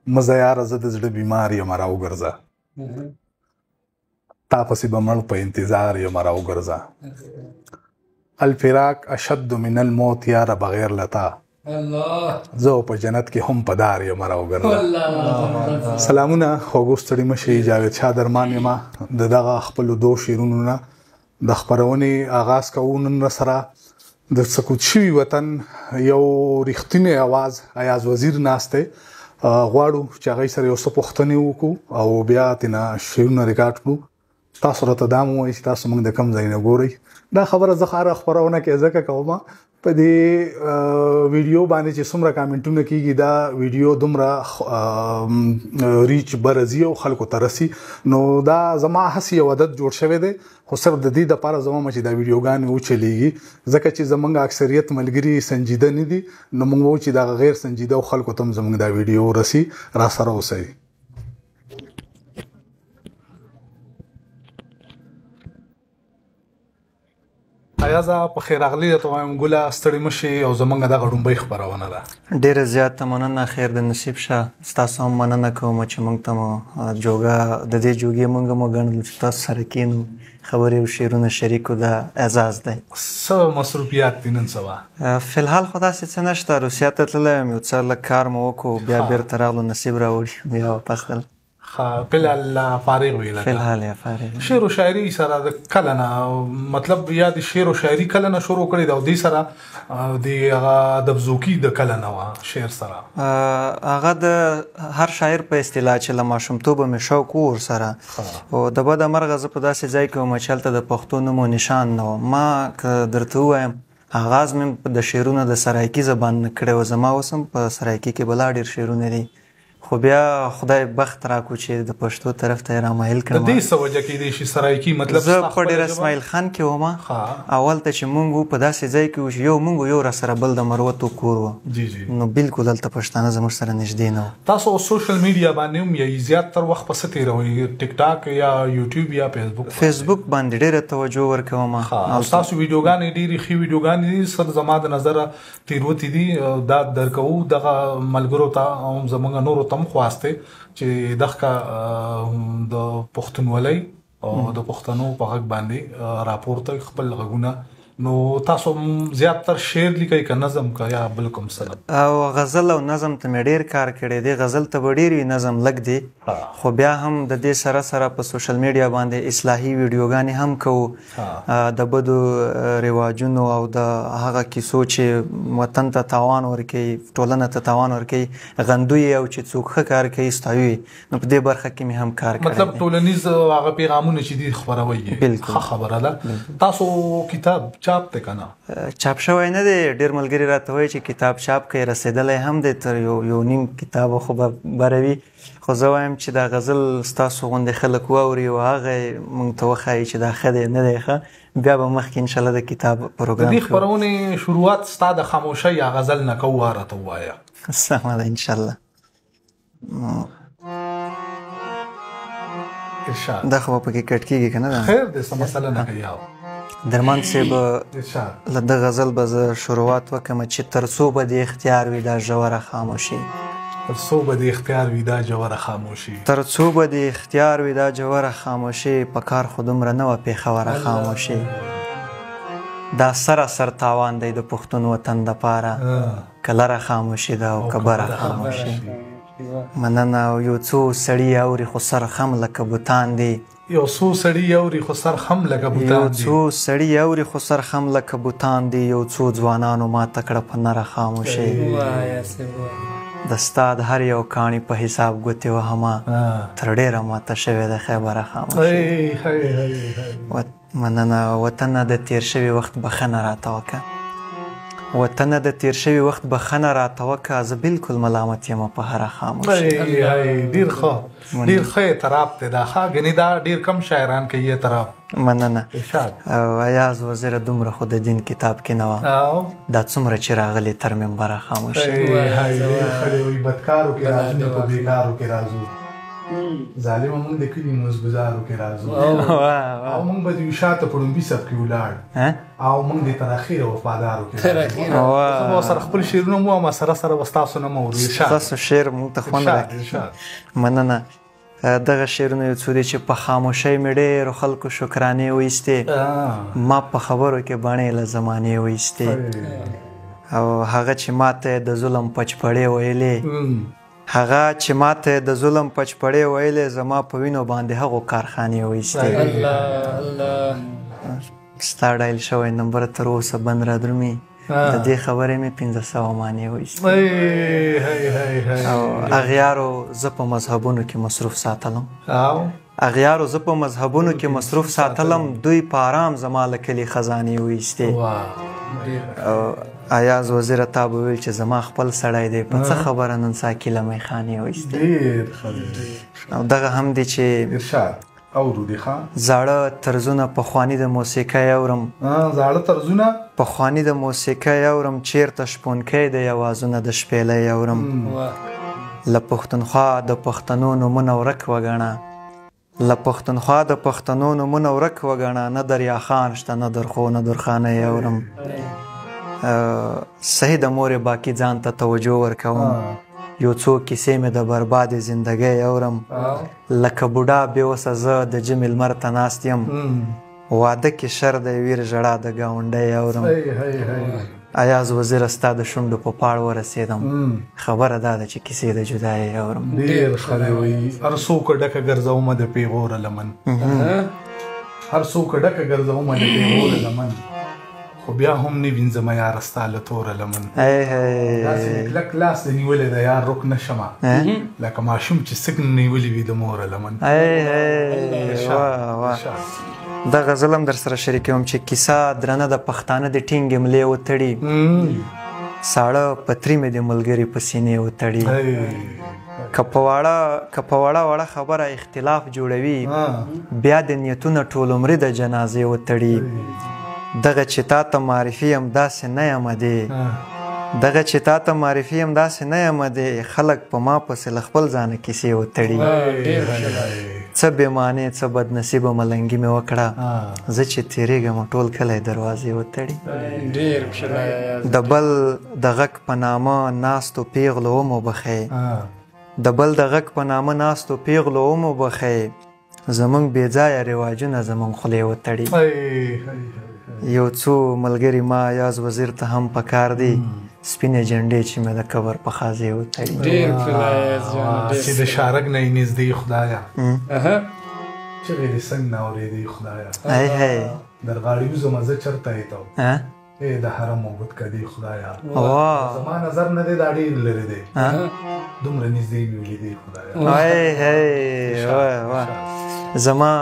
مزه یاره زه د زړه بیمار یم راوګرځه تا پسې به مړ په انتظار یم راوګرځه الفراق اشد من الموت یاره بغیر لتا زه په جنت کې هم په دار یم راوګرځه سلامونه خوږو ستړي مه شئ جاوید شاه درمان یم د دغه خپلو دو شعرونو نه د خپرونې آغاز کوو نن سره د سقوط شوي وطن یو رښتینی اواز ایاز وزیر ناست دی غواړو چې هغوی سره یو څه پوښتنې وکړو او بیا ترېنه شعرونه ریکارډ کړو تاسو راته دا مو ووایئ چې تاسو موږ د کوم ځای نه ګورئ دا خبره زه هره خپرونه کې ځکه کوم په دې ویډیو باندې چې څومره کامنټونه کېږي دا ویډیو دومره ریچ برځي او خلکو ته رسي نو دا زما هسې یو عادت جوړ شوی دی خو صرف د دې دپاره زه وایم چې دا ویډیوګانې وچلیږي ځکه چې زموږ اکثریت ملګري سنجیده نه دي نو موږ وایو چې دغه غیر سنجیده او خلکو ته هم زموږ دا ویډیو رسي راسره اوسئ ایازه په خیر راغلي درته وایم ګله ستړي مه شئ او زموږ دغه ډومبۍ خپرونه ده ډېره زیاته مننه خیر د نصیب شه ستاسو هم مننه کوم چې موږ ته مو جوګه د دې جوګې موږ هم وګڼلو چې تاسو سره کینو خبرې او شعرونه شریکو د اعزاز دی څه مصروفیات دي نن سبا فلحال خو داسې څه نشته روسیه ته تللی یم یو څه لږ کار مو وکړو بیا بیرته راغلو نصیب راوړي بیا واپس تلل فلحال فارغ وي فلحال یا فارغ شعر و شاعري سره د کله نه مطلب یا د شعر و شاعري کله نه شروع کړې ده او دې سره د هغه ادب ذوقي د کله نه وه شعر سره هغه د هر شاعر په اصطلاح چې له ماشومتوبه مې شوق و ورسره او د بده مرغه زه په داسې ځای کې وم چې هلته د پښتو نوم و نشان نه و ما که درته ووایم آغاز مې د شعرونو د سرایکي زبان نه کړی و زما اوس هم په سرایکي کې بلا ډېر شعرونه دي خو بیا خدای بخت راکو چې د پښتو طرف ته یې رامایل کړم د دې څه وجه کېدی شي سرایکي مطلب زه په ډېر اسماعیل خان کې وم اول ته چې موږ په داسې ځای کې وو چې یو موږ یو راسره بل د مروتو کور و نو بالکل هلته پښتانه زموږ سره نږدې نه وو تاسو سوشل میډیا باندې هم یې زیاتتر وخت په څه تېروئ ټیک ټاک یا یوټیوب یا فیسبوک باندې ډېره توجه ورکوم او ستاسو ویډیوګانې ډېرې ښې ویډیوګانې دي سر زما د نظره تېروتې دي دا درکوو دغه ملګرو ته هم زموږ نورو ته هم خواستی چې دغه د پښتونولۍ او د پښتنو په غږ باندې راپورته خپل غږونه نو تاسو زیاتتر شعر لیکئ که نظم که یا بل کوم څه او غزل او نظم ته مې ډېر کار کړی دی غزل ته به ډېر وي نظم لږ دی خو بیا هم د دې سره سره په سوشل میډیا باندې اصلاحي ویډیوګانې هم کوو د بدو رواجونو او د هغه کیسو چې وطن ته تاوان ورکوي ټولنه ته تاوان ورکوي غندوی او چې څوک ښه کار کوي ستایوي نو په دې برخه کې مې هم کار کړی مطلب ټولنیز هغه پیغامونه چې دي خپروئ ښه خبره ده تاسو کتاب چاپ دی که نه چاپ شوی نه دی ډېر ملګري راته وایي چې کتاب چاپ کوي رسېدلی هم دی تر یو نیم کتاب خو به بروي خو زه وایم چې دا غزل ستاسو غوندې خلک واوري او هغه موږ ته وښایي چې دا ښه دی نه دی ښه بیا به مخکې انشاءالله د کتاب پروګرام د دې خپرونې شروعات ستا د خاموشۍ یا غزل نه کوو راته ووایه سمه ده انشاءالله دا خو به پکې کټ کېږي که نه ده خیر دی څه مسله نه کوي درمان صاحب له د غزل به زه شروعات وکړم چې تر څو به د اختیار وي دا ژوره خاموشي تر څو به د اختیار وي دا ژوره خاموشي تر څو به د اختیار وي دا ژوره خاموشي په کار خو دومره نه وه پېښوره خاموشي دا سراسر تاوان دی د پښتون وطن دپاره که لره خاموشي ده او که بره خاموشي مننه او یو څو سړي اوري خو سر خم لکه بوتان دی یو څو سړي اوري خو سر خم لکه بوتان دي یو څو سړي اوري خو سر خم لکه بوتان دي یو څو ځوانانو ماته کړه په نره خاموشي د ستا د هر یو کاڼي په حساب ګوتې وهمه تر ډېره ماته شوې ده خیبره خاموشي مننه وطنه د تېر شوي وخت بخښنه راته وکړه وطنه د تیر شوي وخت بخښنه راته وکړه زه بالکل ملامت یم په هره خاموشي ډېر ښه اعتراف دی دا ښه ګنې دا ډېر کم شاعران کوي اعتراف مننه او ایاز وزیره دومره خو د دین کتاب کې نه وه دا څومره چې راغلي تر منبره خاموشي بدکارو کې رازونه په بېکارو کې رازو ظالمه موږ د کلي مزګزارو کې راځو او موږ به د یو شاته په ړومبي صف کې ولاړ او موږ د تر اخره وفادارو کې راځو سره خپل شعرونه مو هم سره سره به ستاسو نه مو ستاسو شعر موږ ته خوند راکړي مننه دغه شعرونه یو څو دي چې په خاموشۍ مې ډېرو خلکو شکرانې وایستې ما په خبرو کې بڼې له زمانې وایستې او هغه چې ماته د ظلم پچپړې ویلې هغه چې ماته د ظلم پچپړې ویلې زما په وینو باندې هغو کارخانې وایستې ستا ډایل شوی نمبر تر اوسه بند را درومي د دې خبرې مې 1500 مانې وایستې او اغیارو زه په مذهبونو کې مصروف ساتلم اغیارو زه په مذهبونو کې مصروف ساتلم دوی په آرام زما له کلي خزانې وایستې ایاز وزیره تا به ویل چې زما خپل سړی دی په څه خبره نن ساکي له میخانې وایستې او دغه هم دی چې زاړه طرزونه پخواني د موسیقۍ اورم پخواني د موسیقۍ اورم چیرته شپونکی د یوازونه د شپېلۍ اورم له پښتونخوا د پښتنو نومونه ورک وګڼه له پښتونخوا د پښتنو نومونه ورک وګڼه نه دریا خان شته نه درخو نه درخانۍ اورم صحیح د مورې باقي ځان ته توجه ورکوم یو څو کیسې مې د بربادې زندګۍ اورم لکه بوډا بېوسه زه د ژمي لمر ته ناست یم واده کې شر دی ویر ژړا د ګاونډۍ اورم ایاز وزیره ستا د شونډو په پاړ ورسېدم خبره دا ده چې کیسې د جدایۍ اورم ډېر ښه دی وایي هر څوک ډکه ګرځومه د پیغوره لمن هر څوک ډکه ګرځومه د پیغوره لمن خو بیا هم نه وینځم یاره ستا له توره لمن داسې کلک لاس د نیولې د یار رک نه شمه لکه ماشوم چې سږ نیولې وي د موره لمن دغه غزل هم در سره شریکوم چې کیسه درنه د پښتانه د ټینګې ملې وتړي ساړه پتري مې د ملګري په سینې وتړي که په وړه خبره اختلاف جوړوي بیا د نیتونه ټول عمرې د جنازې وتړي دغه چې تا ته معرفي یم داسې نه یم دی دغه چې تا ته معرفي یم داسې نه یم دی خلک په ما پسې له خپل ځانه کیسې وتړي څه بېمانې څه بدنصیبه ملنګي مې وکړه زه چې تېرېږم ټول کلی دروازې وتړي د بل د غږ په نامه ناستو پیغلو وموبخئ د بل د غږ په نامه ناستو پیغلو وموبخئ زمونږ بېځایه رواجونه زمونږ خولې وتړي یو څو ملګري ما ایاز وزیر ته هم پکار دی سپینې جنډې چې مې د قبر په خازې وتړي چې د شارګ نه یې نږدې خدایه چغې دې څنګ نه اورېدې خدایه درغاړي وزمه زه چېرته ایتو د حرم اوږد کدې خدایه زما نظر نه دی دا ډېر لرې دی دومره نږدې مې ولیدې خدایه زما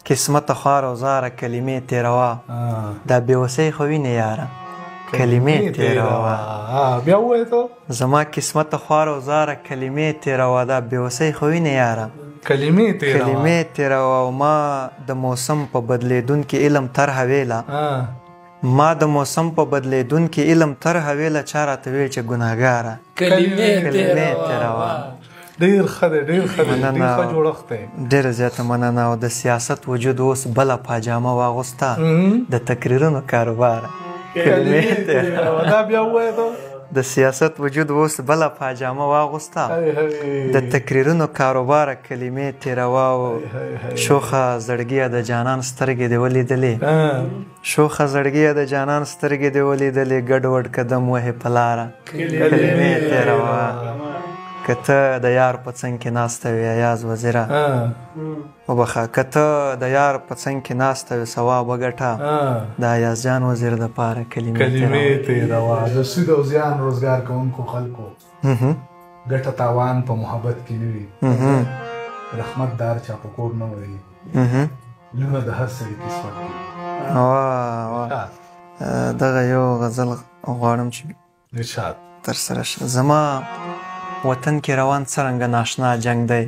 قسمت خوار او زاره کلمې تیروا دا بېوسۍ خو وینې یاره کلمې تیروا بیا ووایه ته زما قسمت خوار او زاره کلمې تیروا دا بېوسۍ خو وینې یاره کلمې تیروا او ما د موسم په بدلیدونکي علم طرحه ویله ما د موسم په بدلیدونکي علم طرحه ویله چا راته ویل چې ګناهګاره کلمې تیروا ډېر ښه دی ډېر ښه دی ډېر ښه جوړښت دی ډېره زیاته مننه او د سیاست وجود اوس بله پاجامه واغوسته د تقریرونو کاروبار دا بیا ووایه ته د سیاست وجود اوس بله پاجامه واغوسته د تقریرونو کاروبار کلمې تیروا او شوخه زړګیه د جانان سترګې دې ولیدلې شوخه زړګیه د جانان سترګې دې ولیدلې ګډوډ قدم وهې په لاره کلمې تیروا که ته د یار په څنګ کې ناسته وې ایاز وزیره وبخه که ته د یار په څنګ کې ناسته وې ثواب وګټه د ایاز جان وزیر دپاره کلمې تیروا د سود او زیان روزګار کوونکو خلکو ګټه تاوان په محبت کې نه وي رحمت دار چا په کور نه وي لونه د هر سړي قسمت کې دغه یو غزل غواړم چې ترسره شه زما وطن کې روان څرنګه ناشنا جنگ دی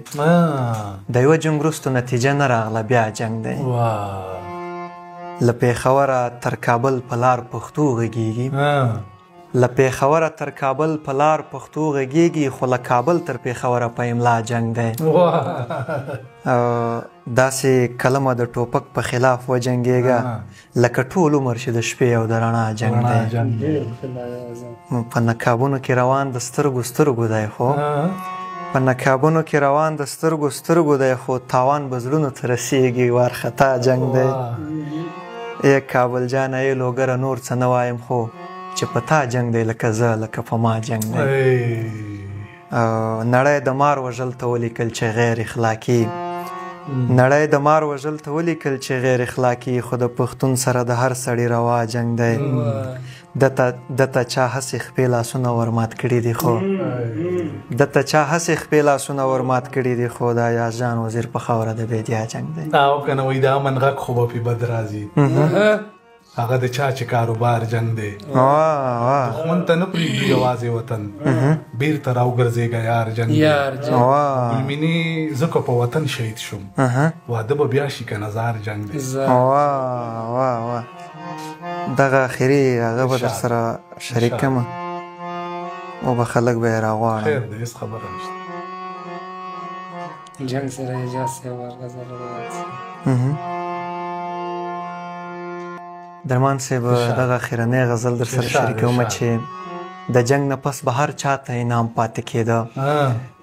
د یوه جنګ وروسته نتیجه نه راغله بیا جنگ دی له پېښوره تر کابل په لار پښتو غږیږي له پیښوره تر کابل په لار پښتو غږیږي خو له کابل تر پیښوره په املا جنگ دی داسې کلمه د ټوپک په خلاف وجنګېږه لکه ټول عمر چې د شپې او د رڼا جنگ دی په نقابونو کې روان د سترګو سترګو دی خو په نقابونو کې روان د سترګو سترګو دی خو تاوان به زړونو ته رسېږي وارخطا جنگ دی ای کابل جانه ای لوګره نور څه نه وایم خو چې په تا جنگ دی لکه زه لکه په ما جنگ دی نړۍ د مار وژل ته ولیکل چې غیر اخلاقي نړۍ د مار وژل ته ولیکل چې غیر اخلاقي خو د پښتون سره د هر سړي روا جنگ دی دته چا هسې خپې لاسونه ورمات کړي دي خو دته چا هسې خپې لاسونه ورمات کړي دي خو دا یازجان وزیر په خاوره د بیدیا جنگ دی او که نه وایي د امن غږ خو به پې بد راځي هغه د چا چې کاروبار جنگ دی دښمن ته نه پرېږدي یوازې وطن بیرته راوګرځېږه یار جنگ دی ګلمینې زه که په وطن شهید شم واده به بیا شي که نظار جنگ دی دغه اخري هغه به در سره شریک کړم او به خلک به یې راغواړم خیر دی هېڅ خبره نشته جنگ سره اجازه صاحب غزل درمان صاحب دغه اخرنۍ غزل در سره شریکوم چې د جنگ نه پس به هر چا ته انعام پاتې کېده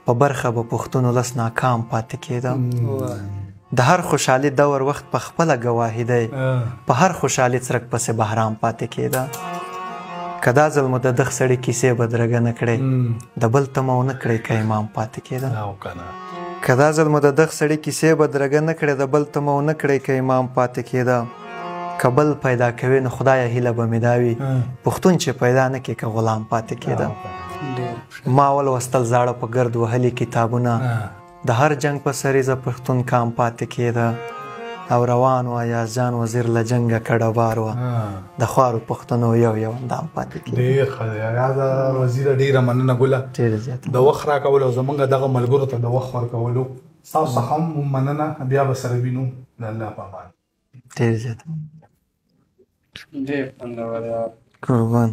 په برخه به پښتون ولس ناکام پاتې کېده د هر خوشحالي دور وخت په خپله ګواهي دی په هر خوشحالي څرک پسې بهرام پاتې کېده که دا ځل مو د دغ سړي کیسې بدرګه نه کړې د بل تمه ونه کړې که امام پاتې کېده که دا ځل مو د دغ سړي کیسې بدرګه نه کړې د بل تمه ونه کړې که امام پاتې کېده که بل پیدا کوي نو خدایه هیله به مې دا وي پښتون چې پیدا نه کړي که غلام پاتې کېده ما ولوستل زاړه په ګرد وهلي کتابونه د هر جنگ په سریزه پښتون کام پاتې کېده او روان وه یازجان وزیر له جنګه کډه بار وه د خوارو پښتنو یو اندام پاتې کېده ډېر ښه دی یازه وزیره ډېره مننه ګله د وخت راکولو او زموږ دغه ملګرو ته د وخت ورکولو ستاسو څخه هم مننه بیا به سره وینو د الله په امان ډېر زیات ډېر خوندور قربان